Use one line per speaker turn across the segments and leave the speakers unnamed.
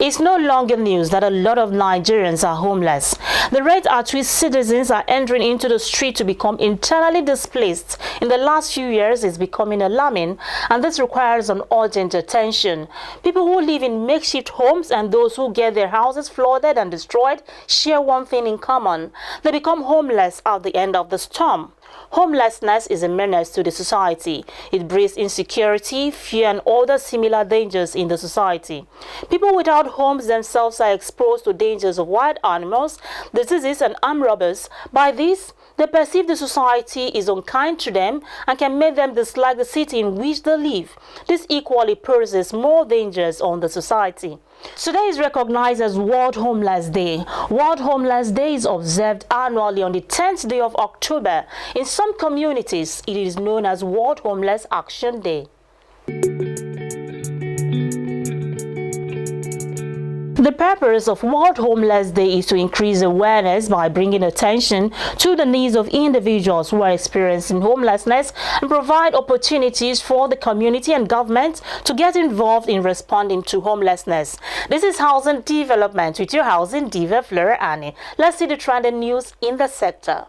It's no longer news that a lot of Nigerians are homeless. The rate at which citizens are entering into the street to become internally displaced in the last few years is becoming alarming, and this requires an urgent attention. People who live in makeshift homes and those who get their houses flooded and destroyed share one thing in common: they become homeless at the end of the storm. Homelessness is a menace to the society. It breeds insecurity, fear, and other similar dangers in the society. People without homes themselves are exposed to dangers of wild animals, diseases, and armed robbers. By this, they perceive the society is unkind to them and can make them dislike the city in which they live. This equally poses more dangers on the society. Today is recognized as World Homeless Day. World Homeless Day is observed annually on the 10th day of October. In some communities, it is known as World Homeless Action Day. The purpose of World Homeless Day is to increase awareness by bringing attention to the needs of individuals who are experiencing homelessness and provide opportunities for the community and government to get involved in responding to homelessness. This is Housing Development with your housing diva, Flora. Let's see the trending news in the sector.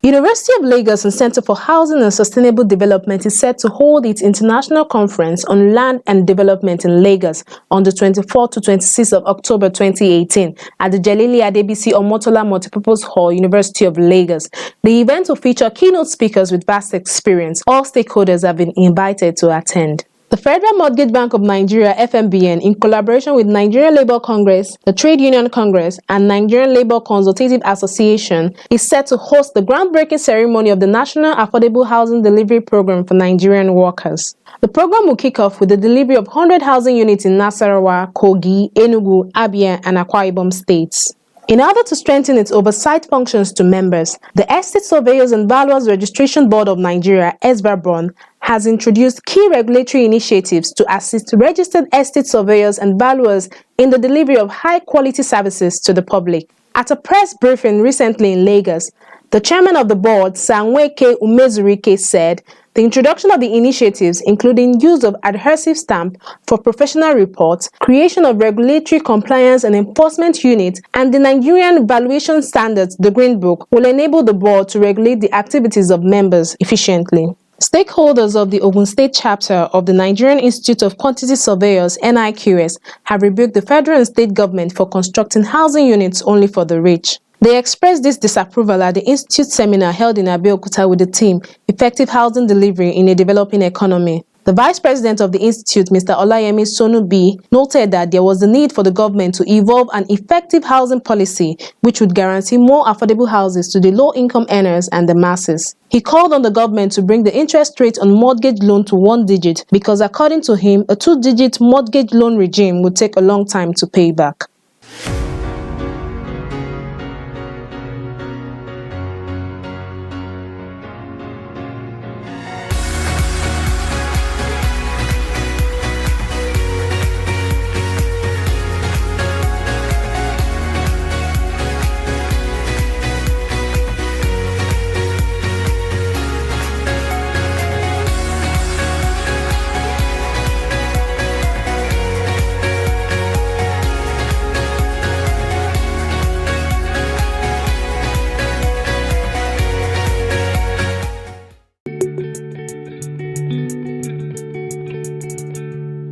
University of Lagos and Center for Housing and Sustainable Development is set to hold its International Conference on Land and Development in Lagos on the 24th to 26th of October 2018 at the Jalili Adebisi Omotola Multipurpose Hall, University of Lagos. The event will feature keynote speakers with vast experience. All stakeholders have been invited to attend. The Federal Mortgage Bank of Nigeria (FMBN), in collaboration with Nigerian Labour Congress, the Trade Union Congress, and Nigerian Labour Consultative Association, is set to host the groundbreaking ceremony of the National Affordable Housing Delivery Program for Nigerian workers. The program will kick off with the delivery of 100 housing units in Nasarawa, Kogi, Enugu, Abia, and Akwa Ibom states. In order to strengthen its oversight functions to members, the Estate Surveyors and Valuers Registration Board of Nigeria (ESVABON) has introduced key regulatory initiatives to assist registered estate surveyors and valuers in the delivery of high-quality services to the public. At a press briefing recently in Lagos, the chairman of the board, Sanweke Umezurike, said the introduction of the initiatives, including use of adhesive stamp for professional reports, creation of regulatory compliance and enforcement units, and the Nigerian valuation standards, the Green Book, will enable the board to regulate the activities of members efficiently. Stakeholders of the Ogun State chapter of the Nigerian Institute of Quantity Surveyors (NIQS) have rebuked the federal and state government for constructing housing units only for the rich. They expressed this disapproval at the Institute seminar held in Abeokuta with the theme Effective Housing Delivery in a Developing Economy. The Vice President of the Institute, Mr. Olayemi Sonubi, noted that there was the need for the government to evolve an effective housing policy which would guarantee more affordable houses to the low-income earners and the masses. He called on the government to bring the interest rate on mortgage loan to 1 digit because, according to him, a 2-digit mortgage loan regime would take a long time to pay back.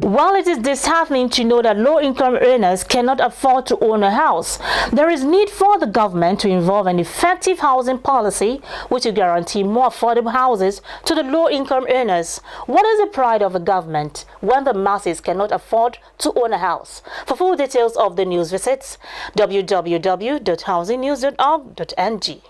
While it is disheartening to know that low-income earners cannot afford to own a house, there is need for the government to involve an effective housing policy which will guarantee more affordable houses to the low-income earners. What is the pride of a government when the masses cannot afford to own a house? For full details of the news, visit www.housingnews.org.ng.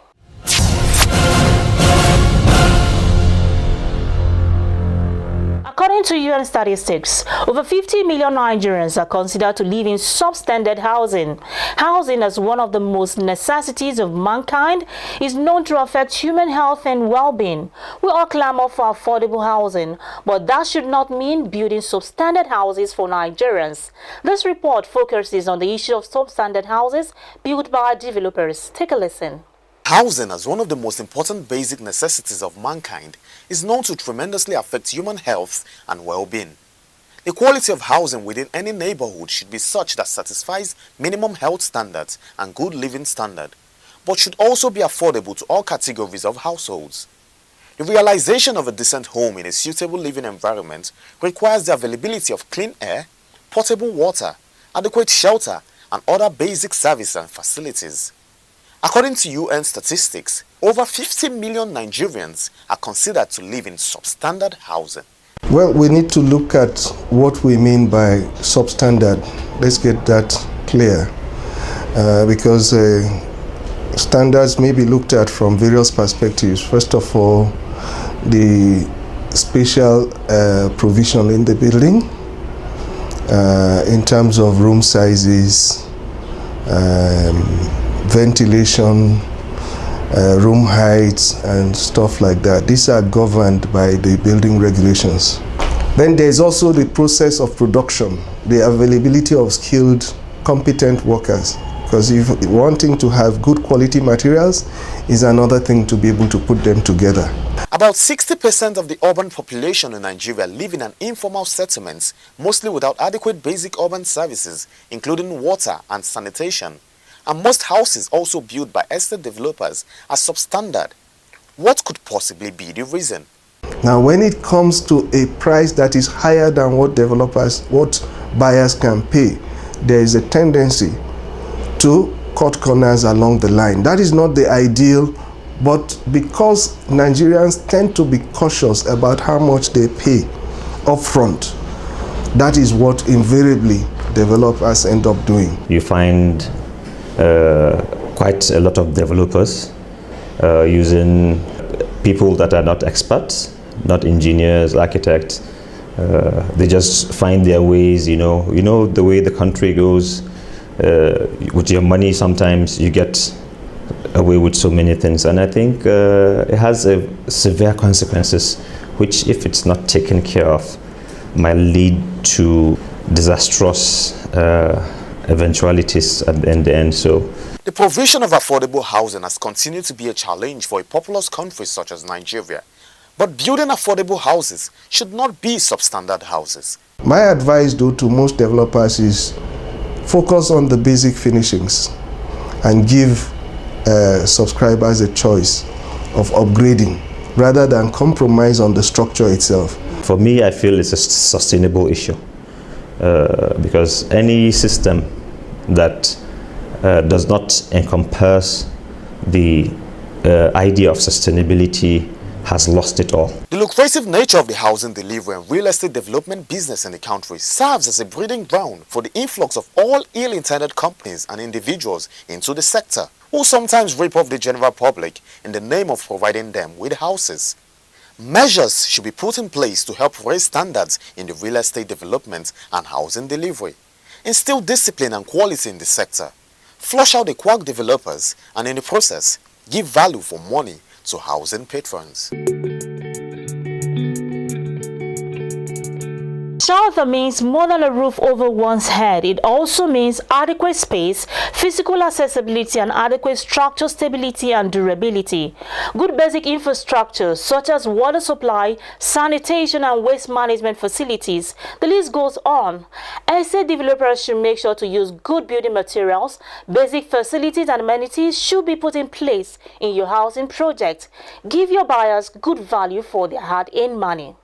According According to UN statistics, over 50 million Nigerians are considered to live in substandard housing. Housing, as one of the most necessities of mankind, is known to affect human health and well-being. We all clamor for affordable housing, but that should not mean building substandard houses for Nigerians. This report focuses on the issue of substandard houses built by developers. Take a listen.
Housing, as one of the most important basic necessities of mankind, is known to tremendously affect human health and well-being. The quality of housing within any neighborhood should be such that satisfies minimum health standards and good living standard, but should also be affordable to all categories of households. The realization of a decent home in a suitable living environment requires the availability of clean air, potable water, adequate shelter, and other basic services and facilities. According to UN statistics, over 50 million Nigerians are considered to live in substandard housing.
Well, we need to look at what we mean by substandard. Let's get that clear, because standards may be looked at from various perspectives. First of all, the spatial provision in the building, in terms of room sizes, ventilation, room heights, and stuff like that. These are governed by the building regulations. Then there's also the process of production, the availability of skilled, competent workers. Because if wanting to have good quality materials is another thing to be able to put them together.
About 60% of the urban population in Nigeria live in an informal settlements, mostly without adequate basic urban services, including water and sanitation. And most houses also built by estate developers are substandard. What could possibly be the reason?
Now, when it comes to a price that is higher than what buyers can pay, there is a tendency to cut corners along the line. That is not the ideal, but because Nigerians tend to be cautious about how much they pay upfront, that is what invariably developers end up doing.
You find quite a lot of developers using people that are not experts, not engineers, architects. They just find their ways, you know the way the country goes. With your money, sometimes you get away with so many things, and I think it has severe consequences, which, if it's not taken care of, might lead to disastrous eventualities in the end. So
the provision of affordable housing has continued to be a challenge for a populous country such as Nigeria. But building affordable houses should not be substandard houses.
My advice, though, to most developers is focus on the basic finishings and give subscribers a choice of upgrading rather than compromise on the structure itself.
For me, I feel it's a sustainable issue because any system that does not encompass the idea of sustainability has lost it all.
The lucrative nature of the housing delivery and real estate development business in the country serves as a breeding ground for the influx of all ill-intended companies and individuals into the sector, who sometimes rip off the general public in the name of providing them with houses. Measures should be put in place to help raise standards in the real estate development and housing delivery, instill discipline and quality in the sector, flush out the quack developers, and in the process, give value for money to housing patrons.
Shelter means more than a roof over one's head. It also means adequate space, physical accessibility, and adequate structural stability and durability. Good basic infrastructure such as water supply, sanitation, and waste management facilities. The list goes on. Estate developers should make sure to use good building materials. Basic facilities and amenities should be put in place in your housing project. Give your buyers good value for their hard-earned money.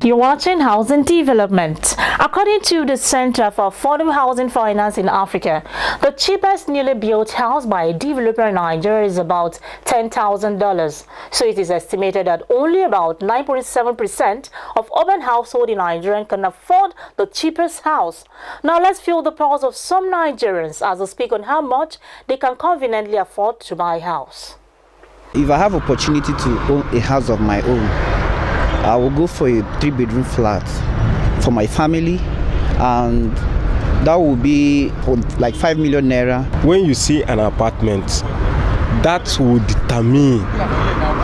You're watching Housing Development. According to the Center for Affordable Housing Finance in Africa, the cheapest newly built house by a developer in Nigeria is about $10,000. So it is estimated that only about 9.7% of urban households in Nigeria can afford the cheapest house. Now let's feel the pulse of some Nigerians as they speak on how much they can conveniently afford to buy a house.
If I have opportunity to own a house of my own, I will go for a 3-bedroom flat for my family, and that will be like 5 million naira.
When you see an apartment, that will determine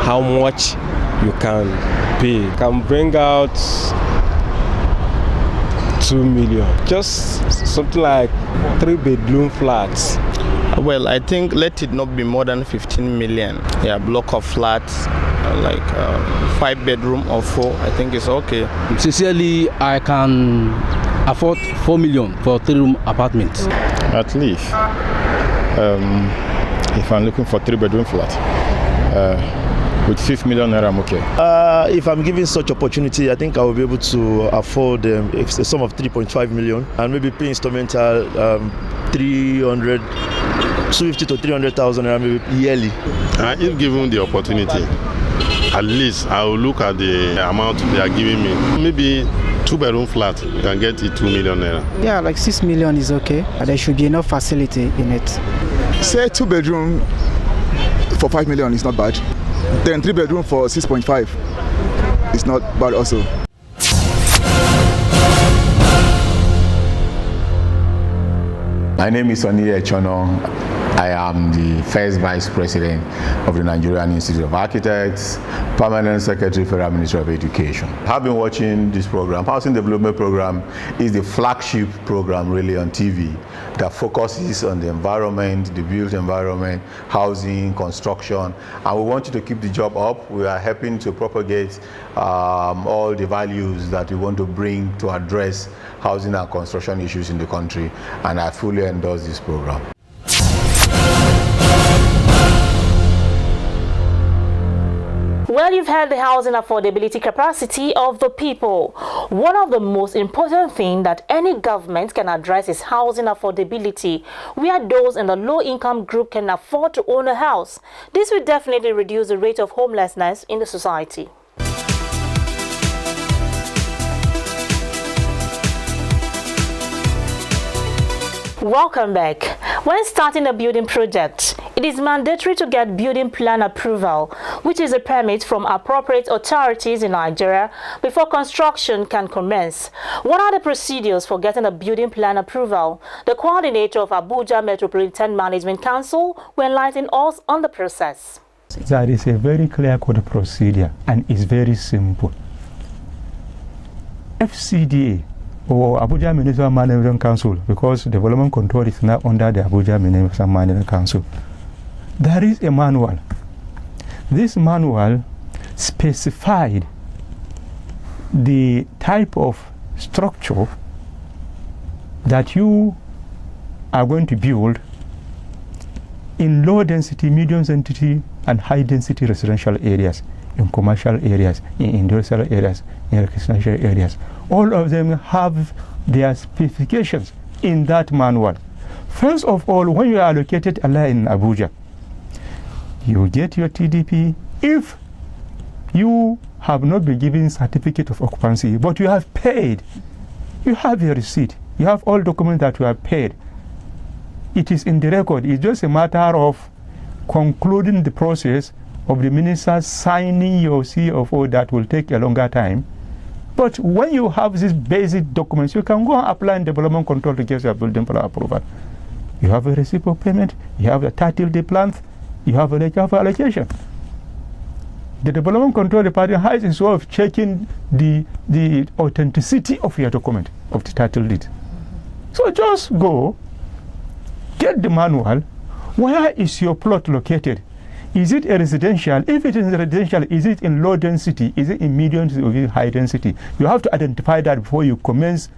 how much you can pay. You can bring out 2 million, just something like 3-bedroom flats.
Well, I think let it not be more than 15 million. Yeah, block of flats, like 5-bedroom or 4, I think it's okay.
Sincerely, I can afford 4 million for a 3-room apartment.
At least, if I'm looking for 3-bedroom flat, with 5 million naira, I'm okay.
If I'm given such opportunity, I think I will be able to afford a sum of 3.5 million and maybe pay instrumental 250 to 300,000 maybe yearly.
If given the opportunity, at least I will look at the amount they are giving me. Maybe 2-bedroom flat, you can get it 2 million naira.
Yeah, like 6 million is okay. There should be enough facility in it.
Say 2-bedroom for 5 million is not bad. Then 3-bedroom for 6.5 is not bad also.
My name is Oniye Chono. I am the first Vice President of the Nigerian Institute of Architects, Permanent Secretary, Federal Ministry of Education. I've been watching this program. Housing Development Program is the flagship program really on TV that focuses on the environment, the built environment, housing, construction, and we want you to keep the job up. We are helping to propagate all the values that we want to bring to address housing and construction issues in the country, and I fully endorse this program.
Well, you've heard the housing affordability capacity of the people. One of the most important things that any government can address is housing affordability, where those in the low-income group can afford to own a house. This will definitely reduce the rate of homelessness in the society. Welcome back. When starting a building project, it is mandatory to get building plan approval, which is a permit from appropriate authorities in Nigeria before construction can commence. What are the procedures for getting a building plan approval? The coordinator of Abuja Metropolitan Management Council will enlighten us on the process.
That is a very clear-cut procedure and it's very simple. FCDA, or Abuja Municipal Management Council, because development control is now under the Abuja Municipal Management Council. There is a manual. This manual specified the type of structure that you are going to build in low density, medium density, and high density residential areas, in commercial areas, in industrial areas, in residential areas. All of them have their specifications in that manual. First of all, when you are located in Abuja, you get your TDP. If you have not been given certificate of occupancy, but you have paid, you have your receipt, you have all documents that you have paid, it is in the record. It's just a matter of concluding the process of the minister signing your CFO. That will take a longer time. But when you have these basic documents, you can go and apply in development control to get your building plan approval. You have a receipt of payment, you have a title deed plan, you have a letter of allocation. The development control department has its way of checking the authenticity of your document, of the title deed. So just go, get the manual. Where is your plot located? Is it a residential? If it is residential, is it in low density? Is it in medium or is it high density? You have to identify that before you commence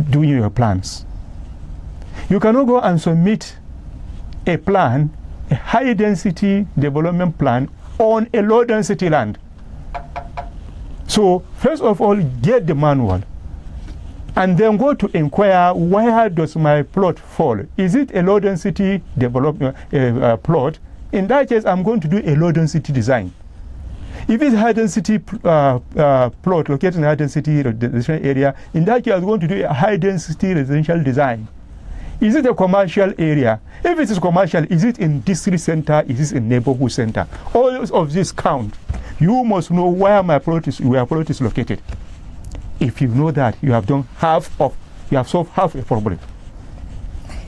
doing your plans. You cannot go and submit a plan, a high density development plan on a low density land. So first of all, get the manual, and then go to inquire, where does my plot fall? Is it a low density development plot? In that case, I'm going to do a low density design. If it's high density plot located in a high density residential area, in that case, I'm going to do a high density residential design. Is it a commercial area? If it is commercial, is it in district center? Is it in neighborhood center? All of this count. You must know where my plot is located. If you know that, you have solved half a problem.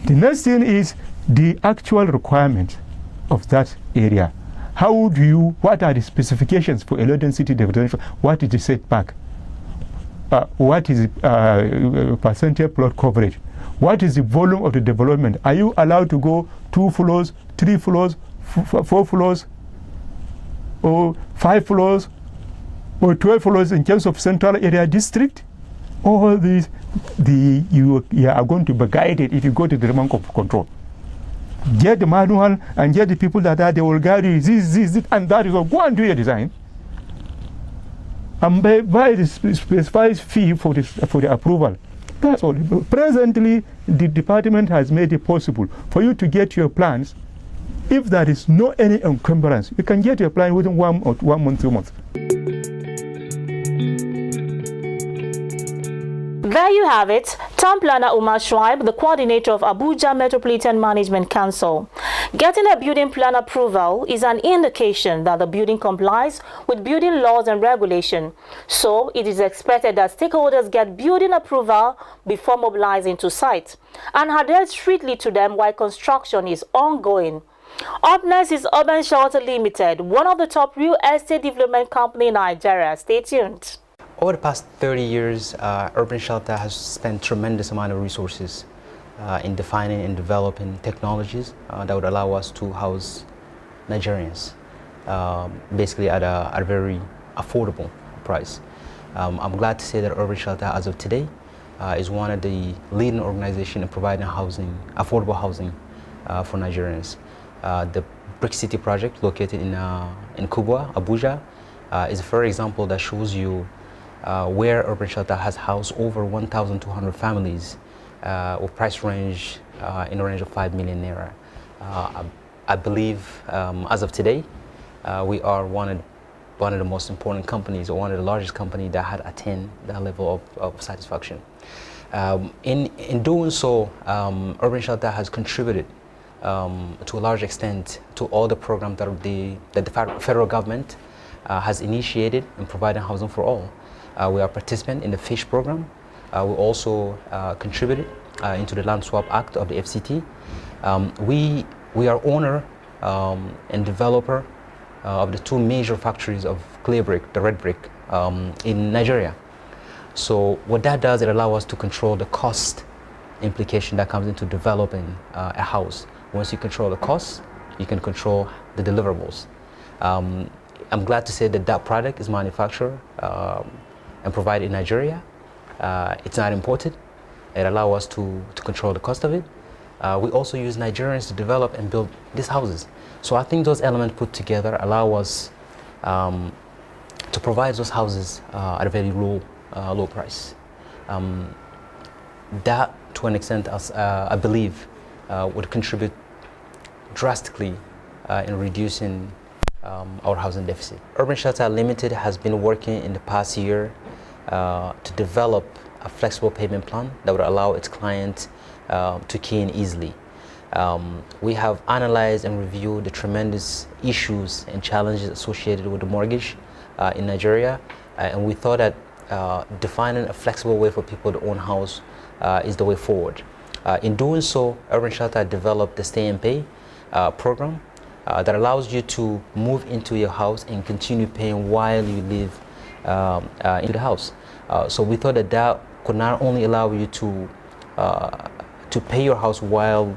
The next thing is the actual requirement of that area. What are the specifications for a low density development? What is the setback? What is the percentage plot coverage? What is the volume of the development? Are you allowed to go 2 floors, 3 floors, 4 floors, or 5 floors, or 12 floors in terms of central area district? All these, you are going to be guided if you go to the remote control. Get the manual and get the people that they will guide you, this, and that is all. Go and do your design. And buy the specified fee for the approval. That's all. Presently, the department has made it possible for you to get your plans. If there is no any encumbrance, you can get your plan within 1 month, 2 months.
There you have it. Town Planner Umar Shuaib, the coordinator of Abuja Metropolitan Management Council. Getting a building plan approval is an indication that the building complies with building laws and regulation. So it is expected that stakeholders get building approval before mobilizing to site and adhere strictly to them while construction is ongoing. Up next is Urban Shelter Limited, one of the top real estate development companies in Nigeria. Stay tuned.
Over the past 30 years, Urban Shelter has spent tremendous amount of resources in defining and developing technologies that would allow us to house Nigerians, basically at a very affordable price. I'm glad to say that Urban Shelter, as of today, is one of the leading organizations in providing housing, affordable housing for Nigerians. The Brick City project located in Kubwa, Abuja, is a fair example that shows you where Urban Shelter has housed over 1,200 families with price range in the range of 5 million naira. I believe as of today, we are one of the most important companies, or one of the largest companies that had attained that level of satisfaction. In doing so, Urban Shelter has contributed to a large extent to all the programs that the federal government has initiated in providing housing for all. We are participant in the FISH program. We also contributed into the Land Swap Act of the FCT. We are owner and developer of the 2 major factories of clay brick, the red brick, in Nigeria. So what that does, it allows us to control the cost implication that comes into developing a house. Once you control the costs, you can control the deliverables. I'm glad to say that product is manufactured and provided in Nigeria. It's not imported. It allows us to control the cost of it. We also use Nigerians to develop and build these houses. So I think those elements put together allow us to provide those houses at a very low price. That, to an extent, I believe, would contribute drastically in reducing our housing deficit. Urban Shelter Limited has been working in the past year to develop a flexible payment plan that would allow its clients to key in easily. We have analyzed and reviewed the tremendous issues and challenges associated with the mortgage in Nigeria, and we thought that defining a flexible way for people to own a house is the way forward. In doing so, Urban Shelter developed the Stay and Pay program that allows you to move into your house and continue paying while you live into the house. So we thought that could not only allow you to pay your house while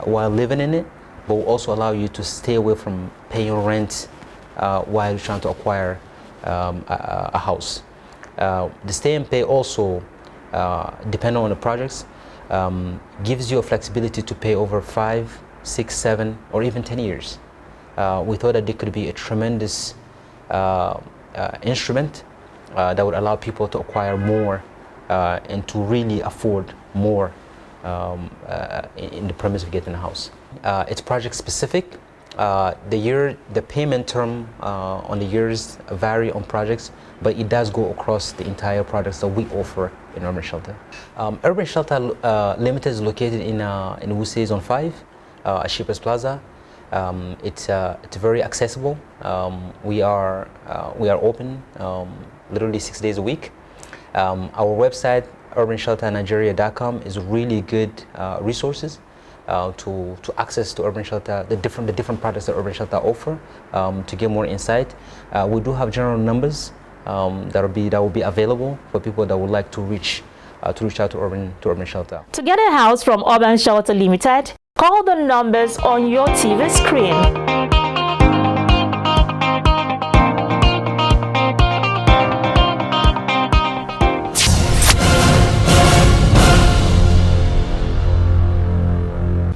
living in it, but will also allow you to stay away from paying rent while you're trying to acquire a house. The Stay and Pay also, depending on the projects, gives you a flexibility to pay over 5, 6, 7, or even 10 years. We thought that there could be a tremendous instrument that would allow people to acquire more and to really afford more in the premise of getting a house. It's project specific. The payment term on the years vary on projects, but it does go across the entire products that we offer in Urban Shelter. Urban Shelter Limited is located in Wuse Zone 5, at Shippers Plaza. It's very accessible. We are open literally 6 days a week. Our website, urbanshelternigeria.com, is really good resources to access to Urban Shelter, the different products that Urban Shelter offer, to get more insight. We do have general numbers that will be available for people that would like to reach out to Urban Shelter.
To get a house from Urban Shelter Limited, call the numbers on your TV screen.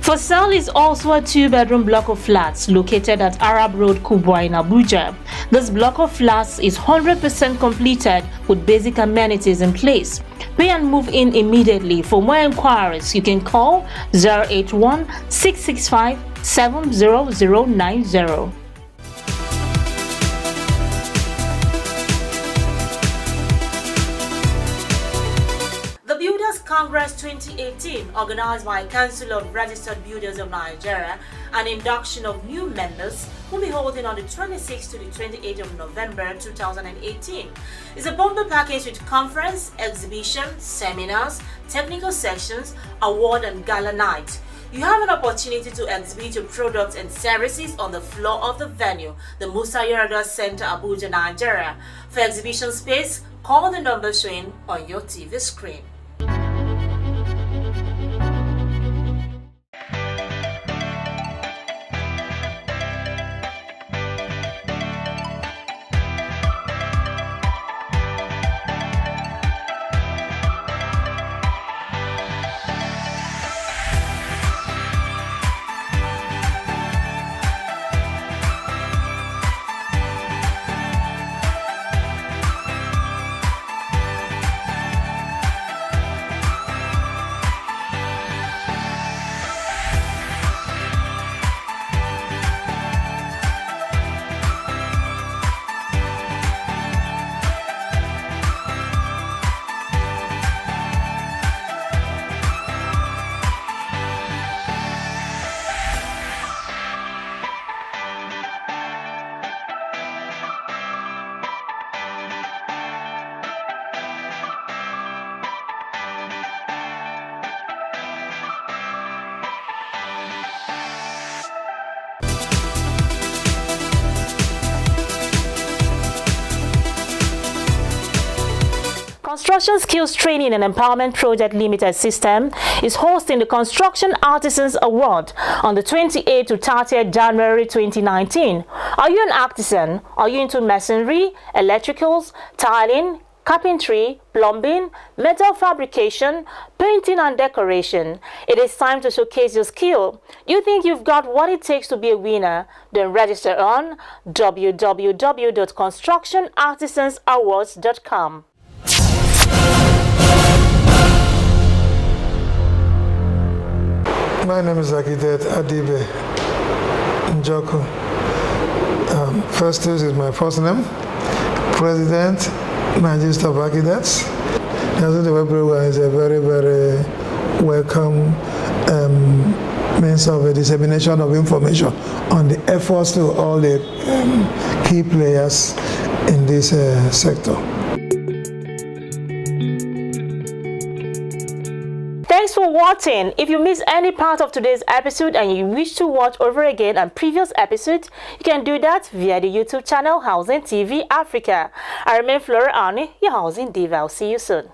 For sale is also a 2-bedroom block of flats located at Arab Road, Kubwa in Abuja. This block of flats is 100% completed with basic amenities in place. Pay and move in immediately. For more inquiries, you can call 081-665-70090. Congress 2018, organized by Council of Registered Builders of Nigeria, and induction of new members will be holding on the 26th to the 28th of November 2018. It's a bumper package with conference, exhibition, seminars, technical sections, award and gala night. You have an opportunity to exhibit your products and services on the floor of the venue, the Musa Yar'Adua Center, Abuja, Nigeria. For exhibition space, call the number showing on your TV screen. Construction Skills Training and Empowerment Project Limited System is hosting the Construction Artisans Award on the 28th to 30th January 2019. Are you an artisan? Are you into masonry, electricals, tiling, carpentry, plumbing, metal fabrication, painting and decoration? It is time to showcase your skill. You think you've got what it takes to be a winner? Then register on www.constructionartisansawards.com.
My name is Architect Adibe Njoku. First, this is my first name, President, Nigerian Staff Architects. The web program is a very, very welcome means of a dissemination of information on the efforts to all the key players in this sector.
Thanks for watching. If you missed any part of today's episode and you wish to watch over again and previous episodes, you can do that via the YouTube channel Housing TV Africa. I remain Flora, your housing diva. I'll see you soon.